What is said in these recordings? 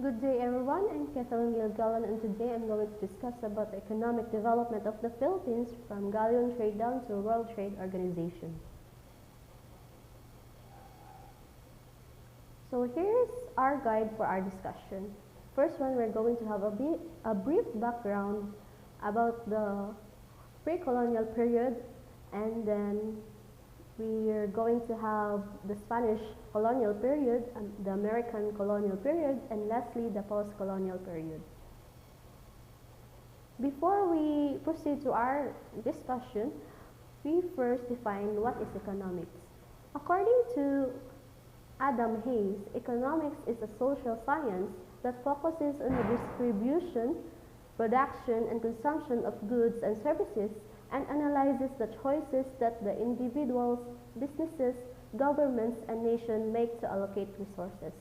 Good day everyone, I'm Kathleen Gilgalon and today I'm going to discuss about the economic development of the Philippines from galleon trade down to World Trade Organization. So here's our guide for our discussion. First one, we're going to have a brief background about the pre-colonial period, and then we are going to have the Spanish colonial period, the American colonial period, and lastly, the post-colonial period. Before we proceed to our discussion, we first define what is economics. According to Adam Hayes, economics is a social science that focuses on the distribution, production, and consumption of goods and services and analyzes the choices that the individuals, businesses, governments, and nations make to allocate resources.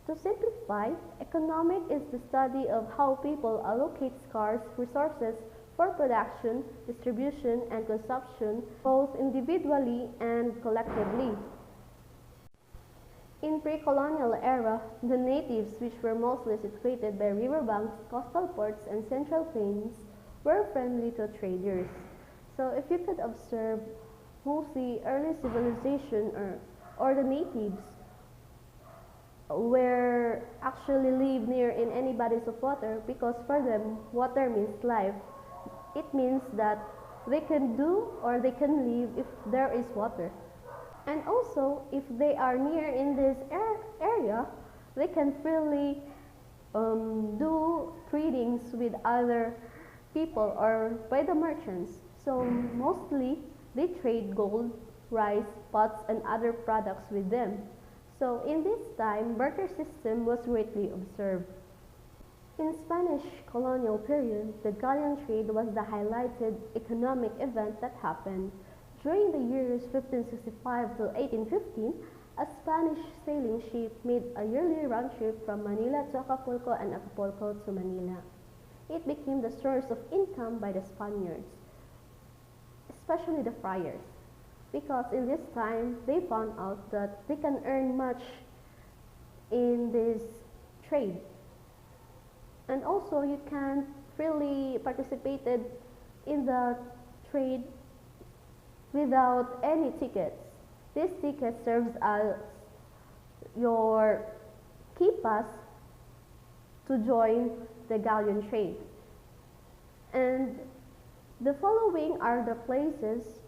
To simplify, economic is the study of how people allocate scarce resources for production, distribution, and consumption, both individually and collectively. In pre-colonial era, the natives, which were mostly situated by riverbanks, coastal ports, and central plains, were friendly to traders. So if you could observe, mostly early civilization or the natives were actually live near in any bodies of water because for them water means life. It means that they can do or they can live if there is water. And also if they are near in this area, they can freely do tradings with other people or by the merchants. So mostly they trade gold, rice, pots, and other products with them. So in this time, barter system was greatly observed. In Spanish colonial period, the galleon trade was the highlighted economic event that happened. During the years 1565 to 1815, a Spanish sailing ship made a yearly round trip from Manila to Acapulco and Acapulco to Manila. It became the source of income by the Spaniards, especially the friars, because in this time they found out that they can earn much in this trade. And also you can freely participate in the trade without any tickets. This ticket serves as your key pass to join the galleon trade. And the following are the places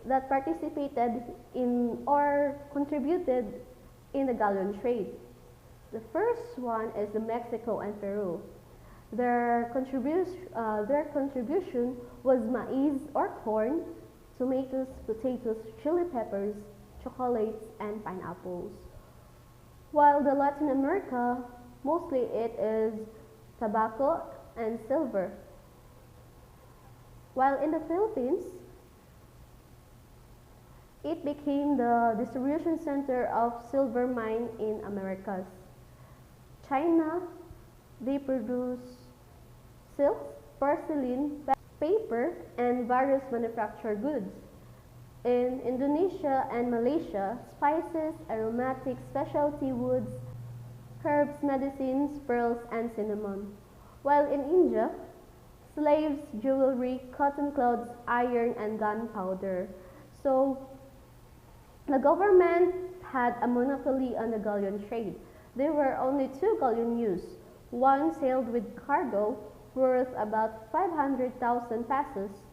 that participated in or contributed in the galleon trade. The first one is the Mexico and Peru. Their contribution was maize or corn, tomatoes, potatoes, chili peppers, chocolates, and pineapples. While the Latin America, mostly it is tobacco and silver. While in the Philippines, it became the distribution center of silver mine in Americas. China, they produce silks, porcelain, paper, and various manufactured goods. In Indonesia and Malaysia, spices, aromatic specialty woods, herbs, medicines, pearls, and cinnamon. While in India, slaves, jewelry, cotton cloths, iron, and gunpowder. So the government had a monopoly on the galleon trade. There were only two galleon used. One sailed with cargo worth about 500,000 pesos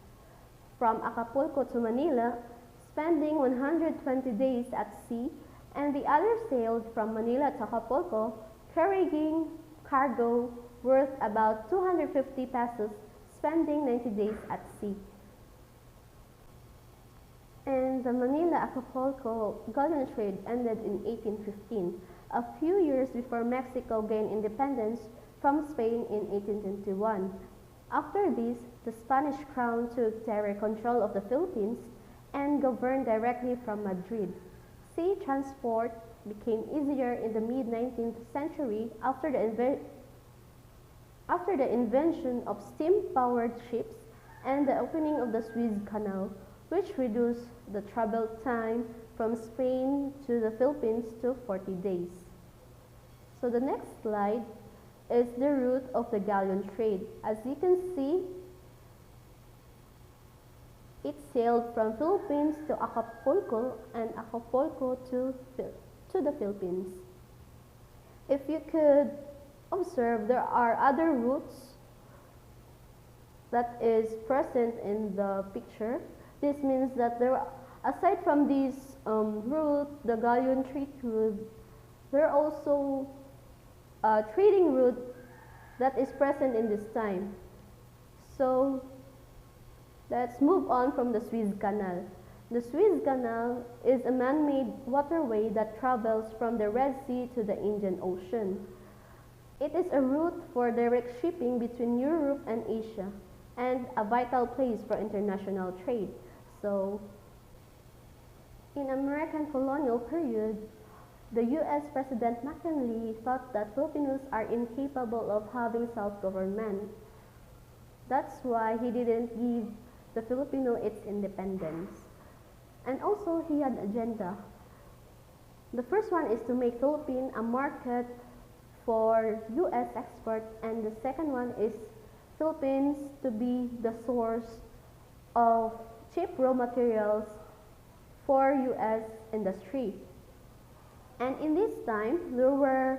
from Acapulco to Manila, spending 120 days at sea, and the other sailed from Manila to Acapulco, carrying cargo worth about 250 pesos, spending 90 days at sea. And the Manila-Acapulco galleon trade ended in 1815, a few years before Mexico gained independence from Spain in 1821. After this, the Spanish crown took direct control of the Philippines and governed directly from Madrid. Sea transport became easier in the mid-19th century after the invention of steam-powered ships and the opening of the Suez Canal, which reduced the travel time from Spain to the Philippines to 40 days. So the next slide is the route of the galleon trade. As you can see, it sailed from Philippines to Acapulco and Acapulco to the Philippines. If you could observe, there are other routes that is present in the picture. This means that aside from this route, the galleon trade route, there are also a trading route that is present in this time. So let's move on from the Suez Canal. The Suez Canal is a man-made waterway that travels from the Red Sea to the Indian Ocean. It is a route for direct shipping between Europe and Asia and a vital place for international trade. So, in American colonial period, the U.S. President McKinley thought that Filipinos are incapable of having self-government. That's why he didn't give the Filipino its independence. And also, he had an agenda. The first one is to make Philippines a market for U.S. export, and the second one is Philippines to be the source of cheap raw materials for U.S. industry. And in this time, there were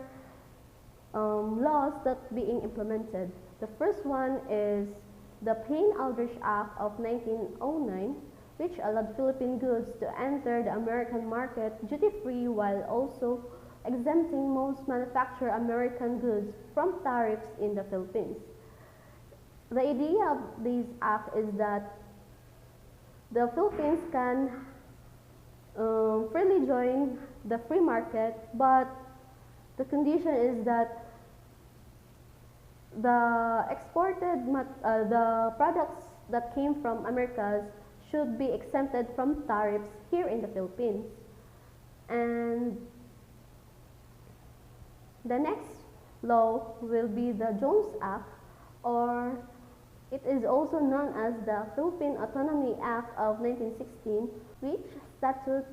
laws that being implemented. The first one is the Payne-Aldrich Act of 1909, which allowed Philippine goods to enter the American market duty-free while also exempting most manufactured American goods from tariffs in the Philippines. The idea of this act is that the Philippines can freely join the free market, but the condition is that the the products that came from Americas should be exempted from tariffs here in the Philippines. And the next law will be the Jones Act, or it is also known as the Philippine Autonomy Act of 1916, which statute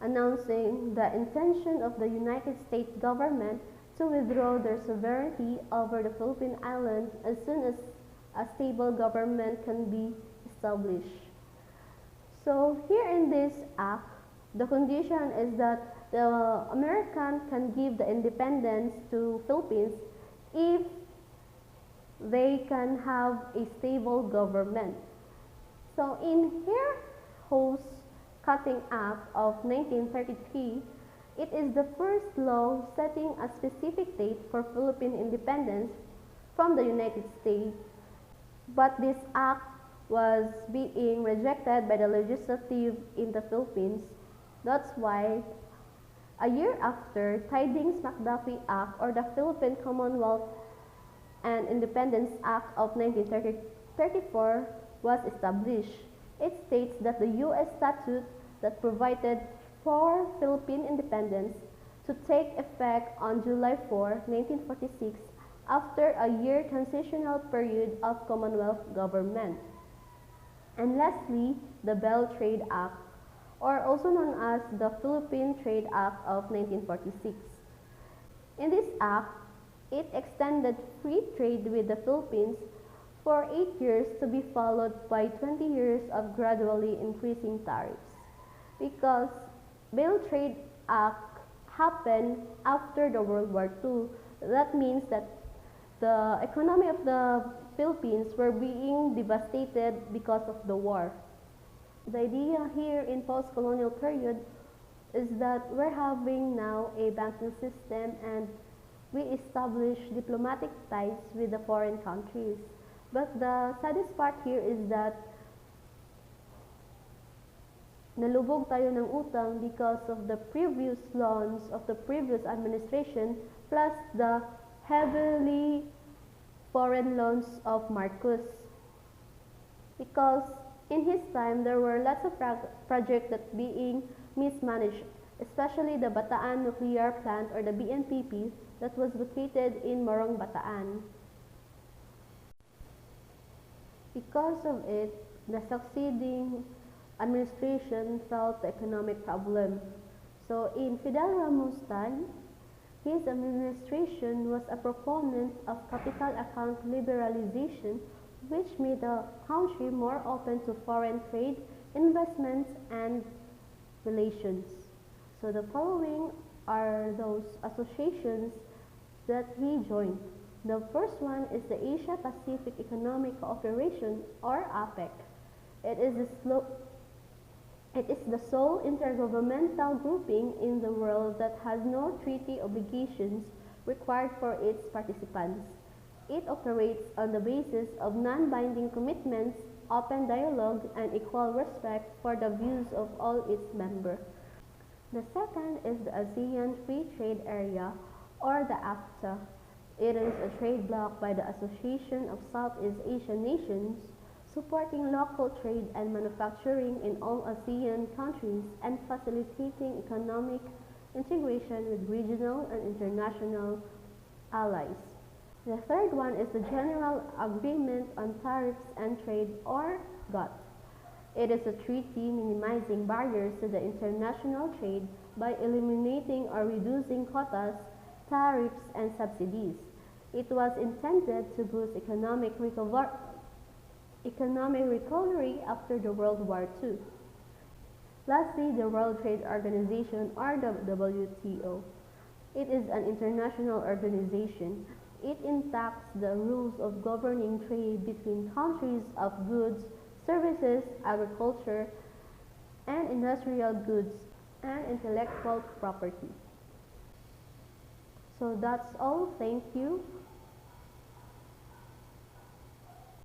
announcing the intention of the United States government to withdraw their sovereignty over the Philippine Islands as soon as a stable government can be established. So here in this act, the condition is that the American can give the independence to Philippines if they can have a stable government. So in Hare-Hou's Cutting Act of 1933, it is the first law setting a specific date for Philippine independence from the United States, but this act was being rejected by the legislative in the Philippines. That's why a year after, Tydings-McDuffie Act, or the Philippine Commonwealth and Independence Act of 1934 was established. It states that the U.S. statute that provided for Philippine independence to take effect on July 4, 1946, after a year transitional period of Commonwealth government. And lastly, the Bell Trade Act, or also known as the Philippine Trade Act of 1946. In this act, it extended free trade with the Philippines for 8 years to be followed by 20 years of gradually increasing tariffs. Because Bell Trade Act happened after the World War II, that means that the economy of the Philippines were being devastated because of the war. The idea here in post-colonial period is that we're having now a banking system and we establish diplomatic ties with the foreign countries. But the saddest part here is that nalubog tayo ng utang because of the previous loans of the previous administration plus the heavily foreign loans of Marcos. Because in his time, there were lots of projects that being mismanaged, especially the Bataan Nuclear Plant, or the BNPP, that was located in Morong, Bataan. Because of it, the succeeding administration felt the economic problem. So in Fidel Ramos' time, His administration was a proponent of capital account liberalization, which made the country more open to foreign trade, investments, and relations. So the following are those associations that he joined. The first one is the Asia Pacific Economic Cooperation, or APEC. It is the it is the sole intergovernmental grouping in the world that has no treaty obligations required for its participants. It operates on the basis of non-binding commitments, open dialogue, and equal respect for the views of all its members. The second is the ASEAN Free Trade Area, or the AFTA. It is a trade bloc by the Association of Southeast Asian Nations, supporting local trade and manufacturing in all ASEAN countries and facilitating economic integration with regional and international allies. The third one is the General Agreement on Tariffs and Trade, or GATT. It is a treaty minimizing barriers to the international trade by eliminating or reducing quotas, tariffs, and subsidies. It was intended to boost economic recovery after the World War II. Lastly, the World Trade Organization, or the WTO. It is an international organization. It enacts the rules of governing trade between countries of goods, services, agriculture, and industrial goods, and intellectual property. So that's all. Thank you.